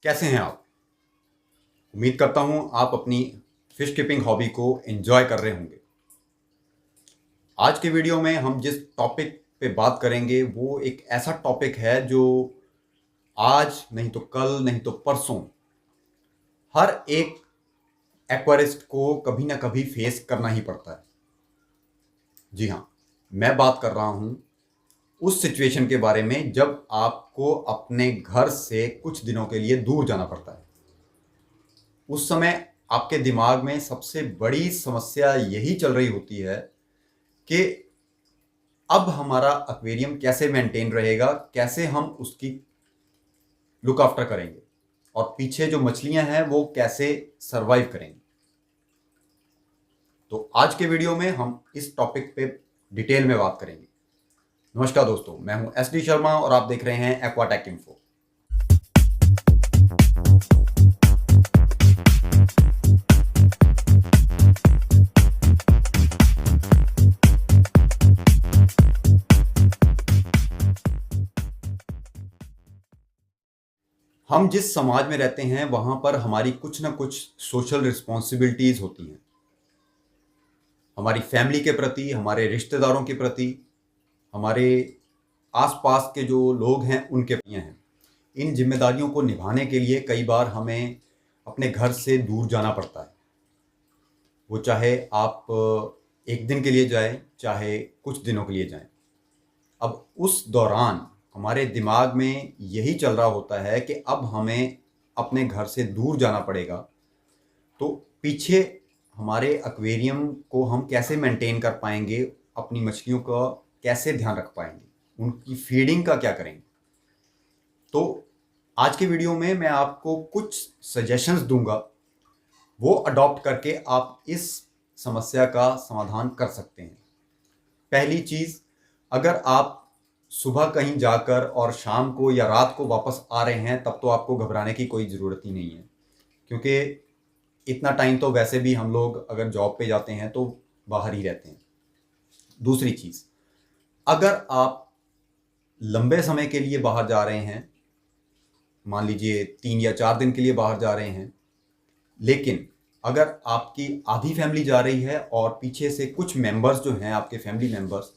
कैसे हैं आप? उम्मीद करता हूं आप अपनी फिश कीपिंग हॉबी को एंजॉय कर रहे होंगे। आज के वीडियो में हम जिस टॉपिक पे बात करेंगे वो एक ऐसा टॉपिक है जो आज नहीं तो कल नहीं तो परसों हर एक एक्वेरिस्ट को कभी ना कभी फेस करना ही पड़ता है। जी हाँ, मैं बात कर रहा हूं उस सिचुएशन के बारे में जब आपको अपने घर से कुछ दिनों के लिए दूर जाना पड़ता है। उस समय आपके दिमाग में सबसे बड़ी समस्या यही चल रही होती है कि अब हमारा एक्वेरियम कैसे मेंटेन रहेगा, कैसे हम उसकी लुक आफ्टर करेंगे और पीछे जो मछलियां हैं वो कैसे सरवाइव करेंगी। तो आज के वीडियो में हम इस टॉपिक पे डिटेल में बात करेंगे। नमस्कार दोस्तों, मैं हूं एस डी शर्मा और आप देख रहे हैं एक्वाटेक इन्फो। हम जिस समाज में रहते हैं वहां पर हमारी कुछ ना कुछ सोशल रिस्पॉन्सिबिलिटीज होती हैं, हमारी फैमिली के प्रति, हमारे रिश्तेदारों के प्रति, हमारे आसपास के जो लोग हैं उनके प्रति हैं। इन जिम्मेदारियों को निभाने के लिए कई बार हमें अपने घर से दूर जाना पड़ता है। वो चाहे आप एक दिन के लिए जाएं, चाहे कुछ दिनों के लिए जाएं। अब उस दौरान हमारे दिमाग में यही चल रहा होता है कि अब हमें अपने घर से दूर जाना पड़ेगा, तो पीछे हमारे एक्वेरियम को हम कैसे मेंटेन कर पाएंगे, अपनी मछलियों का कैसे ध्यान रख पाएंगे, उनकी फीडिंग का क्या करेंगे। तो आज के वीडियो में मैं आपको कुछ सजेशंस दूंगा, वो अडॉप्ट करके आप इस समस्या का समाधान कर सकते हैं। पहली चीज़, अगर आप सुबह कहीं जाकर और शाम को या रात को वापस आ रहे हैं तब तो आपको घबराने की कोई ज़रूरत ही नहीं है, क्योंकि इतना टाइम तो वैसे भी हम लोग अगर जॉब पे जाते हैं तो बाहर ही रहते हैं। दूसरी चीज़, अगर आप लंबे समय के लिए बाहर जा रहे हैं, मान लीजिए 3 या 4 दिन के लिए बाहर जा रहे हैं, लेकिन अगर आपकी आधी फैमिली जा रही है और पीछे से कुछ मेंबर्स जो हैं आपके फैमिली मेंबर्स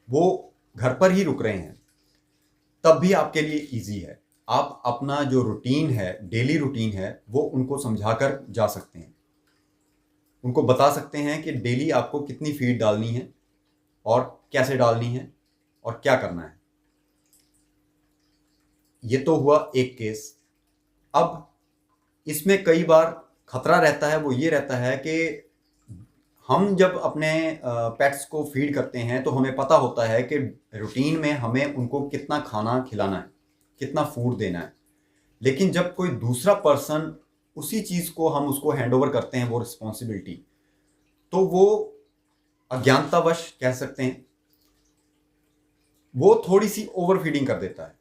वो घर पर ही रुक रहे हैं, तब भी आपके लिए इजी है। आप अपना जो रूटीन है, डेली रूटीन है, वो उनको समझाकर जा सकते हैं। उनको बता सकते हैं कि डेली आपको कितनी फीड डालनी है और कैसे डालनी है और क्या करना है। ये तो हुआ एक केस। अब इसमें कई बार खतरा रहता है, वो ये रहता है कि हम जब अपने पेट्स को फीड करते हैं तो हमें पता होता है कि रूटीन में हमें उनको कितना खाना खिलाना है, कितना फूड देना है। लेकिन जब कोई दूसरा पर्सन उसी चीज़ को हम उसको हैंड ओवर करते हैं, वो रिस्पॉन्सिबिलिटी, तो वो अज्ञानतावश कह सकते हैं, वो थोड़ी सी ओवर फीडिंग कर देता है।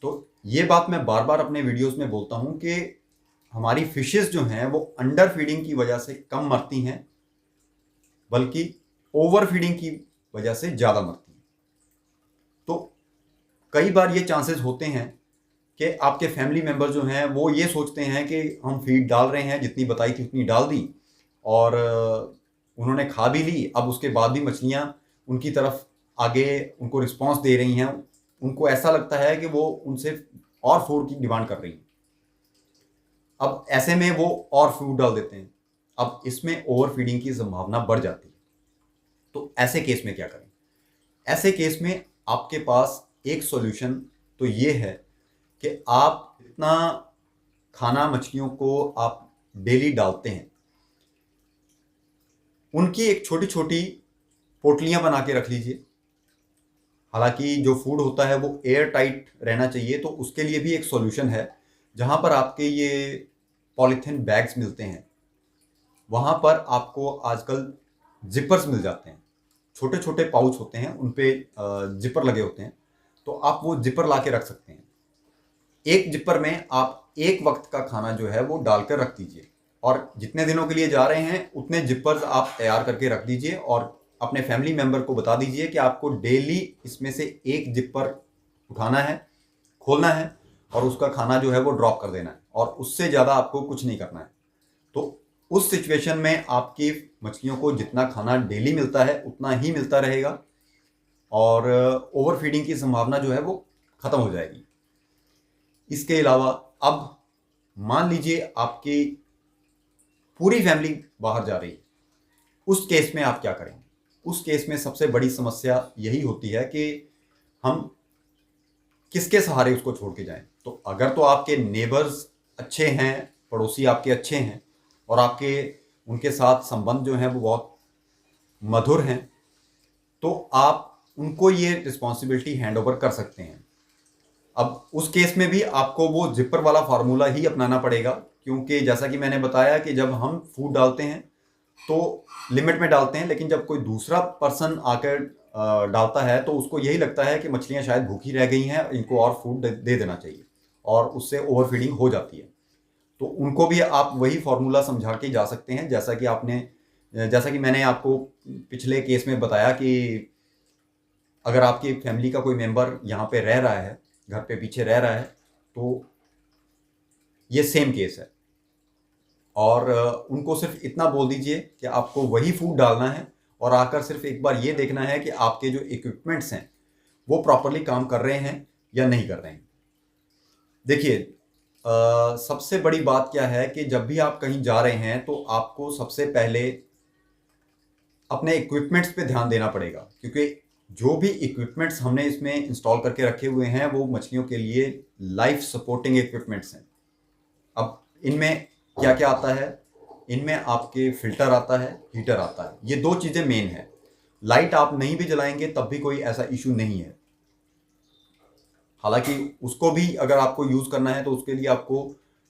तो ये बात मैं बार बार अपने वीडियोस में बोलता हूँ कि हमारी फिशेस जो हैं वो अंडर फीडिंग की वजह से कम मरती हैं, बल्कि ओवर फीडिंग की वजह से ज़्यादा मरती हैं। तो कई बार ये चांसेस होते हैं कि आपके फैमिली मेंबर जो हैं वो ये सोचते हैं कि हम फीड डाल रहे हैं, जितनी बताई थी उतनी डाल दी और उन्होंने खा भी ली, अब उसके बाद भी मछलियाँ उनकी तरफ आगे उनको रिस्पॉन्स दे रही हैं। उनको ऐसा लगता है कि वो उनसे और फूड की डिमांड कर रही हैं। अब ऐसे में वो और फूड डाल देते हैं। अब इसमें ओवर फीडिंग की संभावना बढ़ जाती है। तो ऐसे केस में क्या करें? ऐसे केस में आपके पास एक सॉल्यूशन तो ये है कि आप जितना खाना मछलियों को आप डेली डालते हैं, उनकी एक छोटी छोटी पोटलियां बना के रख लीजिए। हालांकि जो फूड होता है वो एयर टाइट रहना चाहिए, तो उसके लिए भी एक सॉल्यूशन है। जहां पर आपके ये पॉलीथीन बैग्स मिलते हैं, वहाँ पर आपको आजकल जिपर्स मिल जाते हैं। छोटे छोटे पाउच होते हैं, उन पे जिपर लगे होते हैं, तो आप वो जिपर ला के रख सकते हैं। एक जिपर में आप एक वक्त का खाना जो है वो डालकर रख दीजिए और जितने दिनों के लिए जा रहे हैं उतने जिपर्स आप तैयार करके रख दीजिए और अपने फैमिली मेंबर को बता दीजिए कि आपको डेली इसमें से एक जिपर उठाना है, खोलना है और उसका खाना जो है वो ड्रॉप कर देना है और उससे ज़्यादा आपको कुछ नहीं करना है। तो उस सिचुएशन में आपकी मछलियों को जितना खाना डेली मिलता है उतना ही मिलता रहेगा और ओवरफीडिंग की संभावना जो है वो खत्म हो जाएगी। इसके अलावा अब मान लीजिए आपकी पूरी फैमिली बाहर जा रही है, उस केस में आप क्या करेंगे? उस केस में सबसे बड़ी समस्या यही होती है कि हम किसके सहारे उसको छोड़ के जाएं। तो अगर तो आपके नेबर्स अच्छे हैं, पड़ोसी आपके अच्छे हैं और आपके उनके साथ संबंध जो हैं वो बहुत मधुर हैं, तो आप उनको ये रिस्पॉन्सिबिलिटी हैंड ओवर कर सकते हैं। अब उस केस में भी आपको वो जिपर वाला फार्मूला ही अपनाना पड़ेगा, क्योंकि जैसा कि मैंने बताया कि जब हम फूड डालते हैं तो लिमिट में डालते हैं, लेकिन जब कोई दूसरा पर्सन आकर डालता है तो उसको यही लगता है कि मछलियां शायद भूखी रह गई हैं, इनको और फूड दे देना चाहिए और उससे ओवरफीडिंग हो जाती है। तो उनको भी आप वही फार्मूला समझा के जा सकते हैं, जैसा कि मैंने आपको पिछले केस में बताया कि अगर आपकी फैमिली का कोई मेंबर यहाँ पे रह रहा है, घर पे पीछे रह रहा है, तो ये सेम केस है। और उनको सिर्फ इतना बोल दीजिए कि आपको वही फूड डालना है और आकर सिर्फ एक बार ये देखना है कि आपके जो इक्विपमेंट्स हैं वो प्रॉपरली काम कर रहे हैं या नहीं कर रहे हैं। देखिए, सबसे बड़ी बात क्या है कि जब भी आप कहीं जा रहे हैं तो आपको सबसे पहले अपने इक्विपमेंट्स पे ध्यान देना पड़ेगा, क्योंकि जो भी इक्विपमेंट्स हमने इसमें इंस्टॉल करके रखे हुए हैं वो मछलियों के लिए लाइफ सपोर्टिंग इक्विपमेंट्स हैं। अब इनमें क्या क्या आता है? इनमें आपके फिल्टर आता है, हीटर आता है। ये दो चीज़ें मेन है। लाइट आप नहीं भी जलाएंगे तब भी कोई ऐसा इशू नहीं है। हालांकि उसको भी अगर आपको यूज़ करना है तो उसके लिए आपको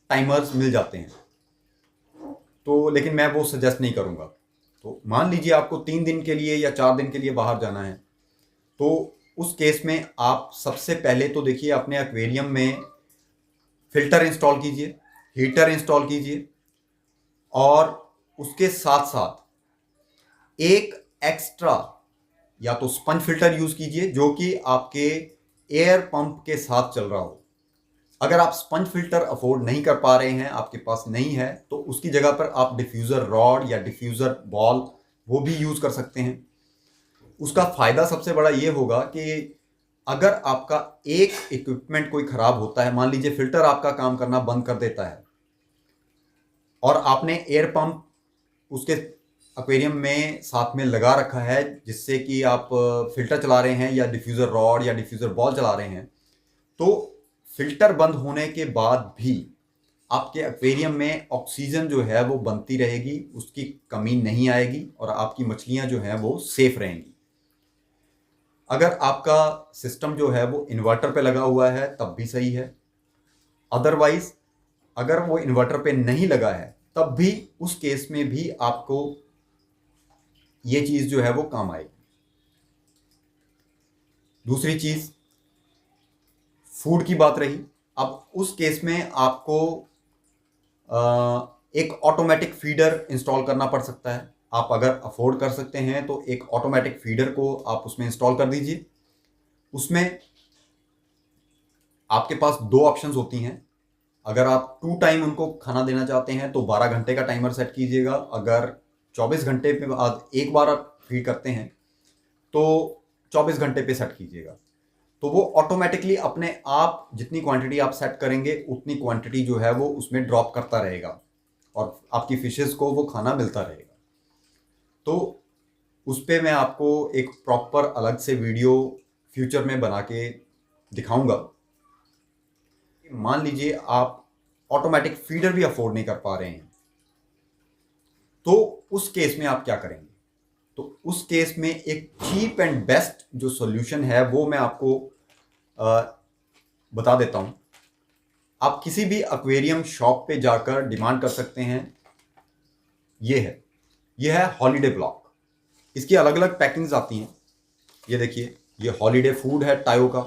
टाइमर्स मिल जाते हैं, तो लेकिन मैं वो सजेस्ट नहीं करूँगा। तो मान लीजिए आपको 3 दिन के लिए या 4 दिन के लिए बाहर जाना है, तो उस केस में आप सबसे पहले तो देखिए अपने एक्वेरियम में फिल्टर इंस्टॉल कीजिए, हीटर इंस्टॉल कीजिए और उसके साथ साथ एक एक्स्ट्रा या तो स्पंज फिल्टर यूज कीजिए जो कि आपके एयर पंप के साथ चल रहा हो। अगर आप स्पंज फिल्टर अफोर्ड नहीं कर पा रहे हैं, आपके पास नहीं है, तो उसकी जगह पर आप डिफ्यूज़र रॉड या डिफ्यूज़र बॉल वो भी यूज़ कर सकते हैं। उसका फ़ायदा सबसे बड़ा ये होगा कि अगर आपका एक इक्विपमेंट कोई ख़राब होता है, मान लीजिए फ़िल्टर आपका काम करना बंद कर देता है और आपने एयर पंप उसके एक्वेरियम में साथ में लगा रखा है जिससे कि आप फ़िल्टर चला रहे हैं या डिफ्यूज़र रॉड या डिफ्यूज़र बॉल चला रहे हैं, तो फ़िल्टर बंद होने के बाद भी आपके एक्वेरियम में ऑक्सीजन जो है वो बनती रहेगी, उसकी कमी नहीं आएगी और आपकी मछलियां जो हैं वो सेफ रहेंगी। अगर आपका सिस्टम जो है वो इन्वर्टर पे लगा हुआ है तब भी सही है, अदरवाइज अगर वो इन्वर्टर पे नहीं लगा है तब भी उस केस में भी आपको ये चीज़ जो है वो काम आएगी। दूसरी चीज़, फूड की बात रही। अब उस केस में आपको एक ऑटोमेटिक फीडर इंस्टॉल करना पड़ सकता है। आप अगर अफोर्ड कर सकते हैं तो एक ऑटोमेटिक फीडर को आप उसमें इंस्टॉल कर दीजिए। उसमें आपके पास दो ऑप्शंस होती हैं। अगर आप 2 टाइम उनको खाना देना चाहते हैं तो 12 घंटे का टाइमर सेट कीजिएगा। अगर 24 घंटे पे बाद एक बार आप फीड करते हैं तो 24 घंटे पे सेट कीजिएगा। तो वो ऑटोमेटिकली अपने आप जितनी क्वांटिटी आप सेट करेंगे उतनी क्वांटिटी जो है वो उसमें ड्रॉप करता रहेगा और आपकी फिशेस को वो खाना मिलता रहेगा। तो उस पर मैं आपको एक प्रॉपर अलग से वीडियो फ्यूचर में बना के दिखाऊंगा। मान लीजिए आप ऑटोमेटिक फीडर भी अफोर्ड नहीं कर पा रहे हैं, तो उस केस में आप क्या करेंगे? तो उस केस में एक चीप एंड बेस्ट जो सॉल्यूशन है वो मैं आपको बता देता हूं। आप किसी भी एक्वेरियम शॉप पे जाकर डिमांड कर सकते हैं। ये है हॉलीडे ब्लॉक। इसकी अलग अलग पैकिंग्स आती हैं। ये देखिए, ये हॉलीडे फूड है टायो का,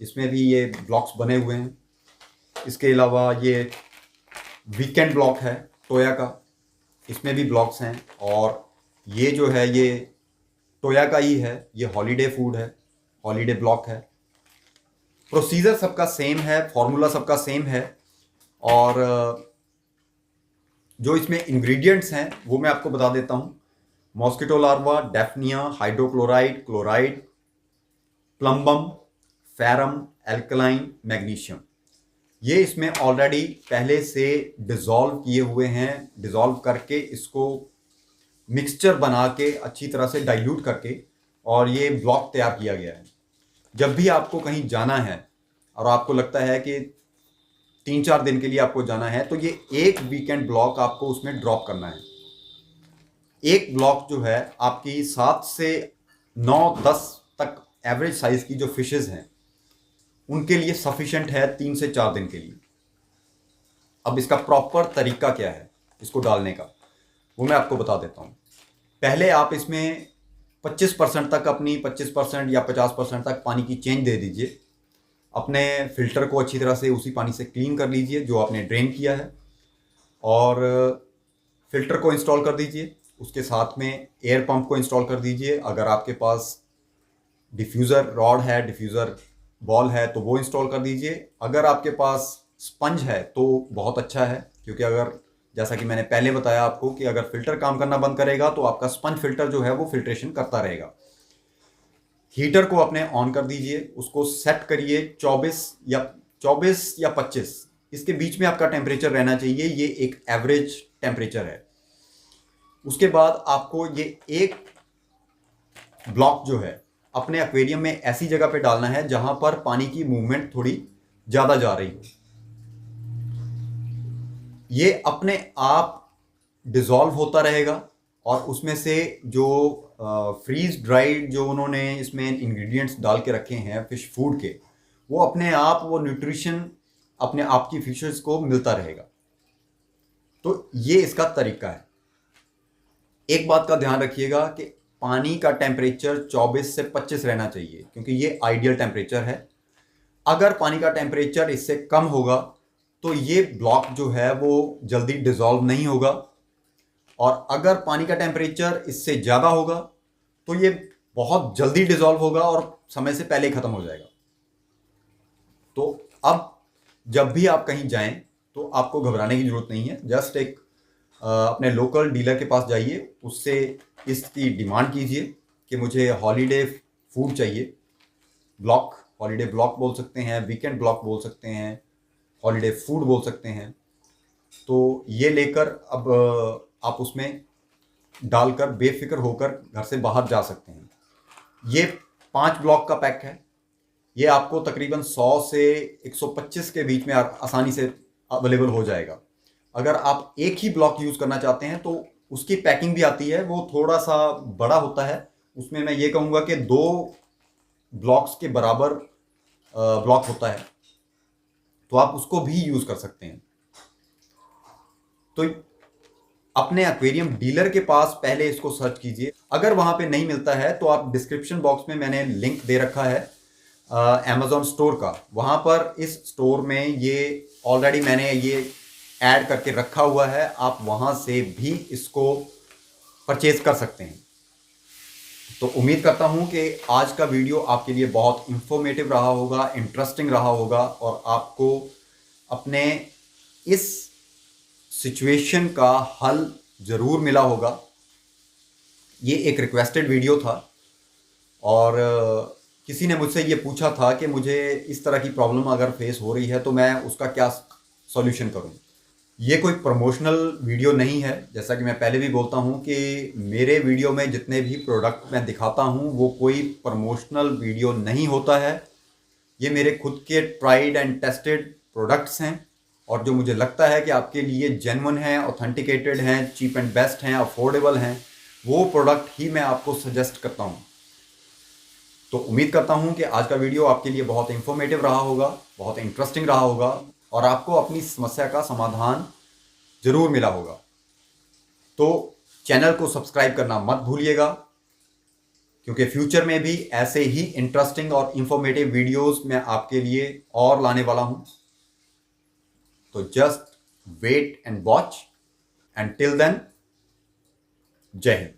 इसमें भी ये ब्लॉक्स बने हुए हैं। इसके अलावा ये वीकेंड ब्लॉक है टोया का, इसमें भी ब्लॉक्स हैं। और ये जो है ये टोया का ही है, ये हॉलीडे फूड है, हॉलीडे ब्लॉक है। प्रोसीजर सबका सेम है, फॉर्मूला सबका सेम है, और जो इसमें इंग्रेडिएंट्स हैं वो मैं आपको बता देता हूँ। Mosquito larva, Daphnia, hydrochloride, chloride, plumbum, ferrum, alkaline, magnesium, ये इसमें ऑलरेडी पहले से डिज़ोल्व किए हुए हैं। डिज़ोल्व करके इसको मिक्सचर बना के अच्छी तरह से डाइल्यूट करके और ये ब्लॉक तैयार किया गया है। जब भी आपको कहीं जाना है और आपको लगता है कि 3-4 दिन के लिए आपको जाना है, तो ये एक वीकेंड ब्लॉक आपको उसमें ड्रॉप करना है। एक ब्लॉक जो है आपकी 7 से 9-10 तक एवरेज साइज की जो फिशेज हैं उनके लिए सफिशिएंट है 3 से 4 दिन के लिए। अब इसका प्रॉपर तरीका क्या है इसको डालने का, वो मैं आपको बता देता हूँ। पहले आप इसमें 25% तक अपनी 25% या 50% तक पानी की चेंज दे दीजिए। अपने फिल्टर को अच्छी तरह से उसी पानी से क्लीन कर लीजिए जो आपने ड्रेन किया है, और फिल्टर को इंस्टॉल कर दीजिए। उसके साथ में एयर पंप को इंस्टॉल कर दीजिए। अगर आपके पास डिफ्यूज़र रॉड है, डिफ्यूज़र बॉल है, तो वो इंस्टॉल कर दीजिए। अगर आपके पास स्पंज है तो बहुत अच्छा है, क्योंकि अगर, जैसा कि मैंने पहले बताया आपको, कि अगर फिल्टर काम करना बंद करेगा तो आपका स्पंज फिल्टर जो है वो फिल्ट्रेशन करता रहेगा। हीटर को अपने ऑन कर दीजिए, उसको सेट करिए 24 या 25, इसके बीच में आपका टेम्परेचर रहना चाहिए। ये एक एवरेज टेम्परेचर है। उसके बाद आपको ये एक ब्लॉक जो है अपने एक्वेरियम में ऐसी जगह पे डालना है जहां पर पानी की मूवमेंट थोड़ी ज़्यादा जा रही हो। ये अपने आप डिज़ोल्व होता रहेगा, और उसमें से जो फ्रीज ड्राइड जो उन्होंने इसमें इंग्रेडिएंट्स डाल के रखे हैं फिश फूड के, वो अपने आप वो न्यूट्रिशन अपने आप की फिशेस को मिलता रहेगा। तो ये इसका तरीका है। एक बात का ध्यान रखिएगा कि पानी का टेम्परेचर 24 से 25 रहना चाहिए, क्योंकि ये आइडियल टेम्परेचर है। अगर पानी का टेम्परेचर इससे कम होगा तो ये ब्लॉक जो है वो जल्दी डिज़ोल्व नहीं होगा, और अगर पानी का टेम्परेचर इससे ज़्यादा होगा तो ये बहुत जल्दी डिज़ोल्व होगा और समय से पहले ही ख़त्म हो जाएगा। तो अब जब भी आप कहीं जाएं तो आपको घबराने की ज़रूरत नहीं है। जस्ट एक अपने लोकल डीलर के पास जाइए, उससे इसकी डिमांड कीजिए कि मुझे हॉलीडे फूड चाहिए, ब्लॉक, हॉलीडे ब्लॉक बोल सकते हैं, वीकेंड ब्लॉक बोल सकते हैं, हॉलीडे फूड बोल सकते हैं। तो ये लेकर अब आप उसमें डालकर बेफिक्र होकर घर से बाहर जा सकते हैं। ये 5 ब्लॉक का पैक है। ये आपको तकरीबन 100 से 125 के बीच में आसानी से अवेलेबल हो जाएगा। अगर आप एक ही ब्लॉक यूज़ करना चाहते हैं तो उसकी पैकिंग भी आती है, वो थोड़ा सा बड़ा होता है। उसमें मैं ये कहूँगा कि 2 ब्लॉक्स के बराबर ब्लॉक होता है, तो आप उसको भी यूज़ कर सकते हैं। तो अपने एक्वेरियम डीलर के पास पहले इसको सर्च कीजिए। अगर वहाँ पे नहीं मिलता है तो आप डिस्क्रिप्शन बॉक्स में मैंने लिंक दे रखा है अमेज़ॉन स्टोर का, वहाँ पर इस स्टोर में ये ऑलरेडी मैंने ये ऐड करके रखा हुआ है। आप वहाँ से भी इसको परचेज कर सकते हैं। तो उम्मीद करता हूँ कि आज का वीडियो आपके लिए बहुत इंफॉर्मेटिव रहा होगा, इंटरेस्टिंग रहा होगा, और आपको अपने इस सिचुएशन का हल ज़रूर मिला होगा। ये एक रिक्वेस्टेड वीडियो था, और किसी ने मुझसे ये पूछा था कि मुझे इस तरह की प्रॉब्लम अगर फेस हो रही है तो मैं उसका क्या सॉल्यूशन करूं। ये कोई प्रमोशनल वीडियो नहीं है। जैसा कि मैं पहले भी बोलता हूं कि मेरे वीडियो में जितने भी प्रोडक्ट मैं दिखाता हूं वो कोई प्रमोशनल वीडियो नहीं होता है। ये मेरे खुद के ट्राइड एंड टेस्टेड प्रोडक्ट्स हैं, और जो मुझे लगता है कि आपके लिए जेन्युइन हैं, ऑथेंटिकेटेड हैं, चीप एंड बेस्ट हैं, अफोर्डेबल हैं, वो प्रोडक्ट ही मैं आपको सजेस्ट करता हूँ। तो उम्मीद करता हूँ कि आज का वीडियो आपके लिए बहुत इंफॉर्मेटिव रहा होगा, बहुत इंटरेस्टिंग रहा होगा, और आपको अपनी समस्या का समाधान ज़रूर मिला होगा। तो चैनल को सब्सक्राइब करना मत भूलिएगा, क्योंकि फ्यूचर में भी ऐसे ही इंटरेस्टिंग और इंफॉर्मेटिव वीडियोस मैं आपके लिए और लाने वाला हूँ। तो just wait and watch, and till then, जय हिंद।